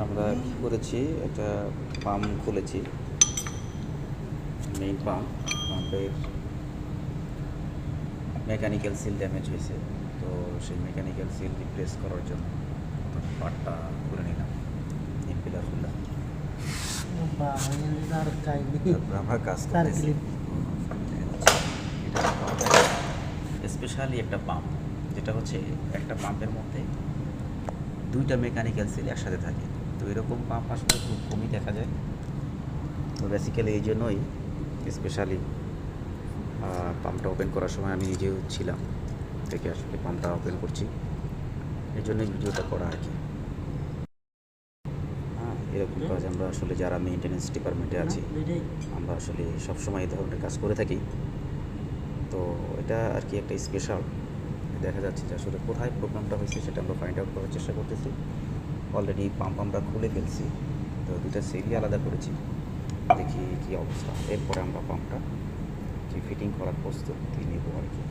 আমরা কী করেছি, একটা পাম্প খুলেছি, মেইন পাম্পের মেকানিক্যাল সিল ড্যামেজ হয়েছে। তো সেই মেকানিক্যাল সিল রিপ্লেস করার জন্য পার্টটা খুলে নিলাম, ইম্পিলার খুললাম, তারপর আমরা কাজ করতেছি। স্পেশালি একটা পাম্প, যেটা হচ্ছে একটা পাম্পের মধ্যে দুইটা মেকানিক্যাল সিল একসাথে থাকে। তো এরকম পাম্প আসলে খুব কমই দেখা যায়। তো বেসিক্যালি এই জন্যই স্পেশালি পাম্পটা ওপেন করার সময় আমি নিজেও ছিলাম, থেকে আসলে পাম্পটা ওপেন করছি, এই জন্যই ভিডিওটা করা আর কি। হ্যাঁ, এরকম কাজ আমরা আসলে যারা মেনটেন্যান্স ডিপার্টমেন্টে আছি, আমরা আসলে সবসময় এই ধরনের কাজ করে থাকি। তো এটা আর কি একটা স্পেশাল, দেখা যাচ্ছে যে আসলে কোথায় প্রবলেমটা হয়েছে সেটা আমরা ফাইন্ড আউট করার চেষ্টা করতেছি। অলরেডি পাম্প আমরা খুলে ফেলছি, তো দুটা সেলই আলাদা করেছি, দেখি কী অবস্থা। এরপরে আমরা পাম্পটা কি ফিটিং করার প্রস্তুতি নেব আর কি।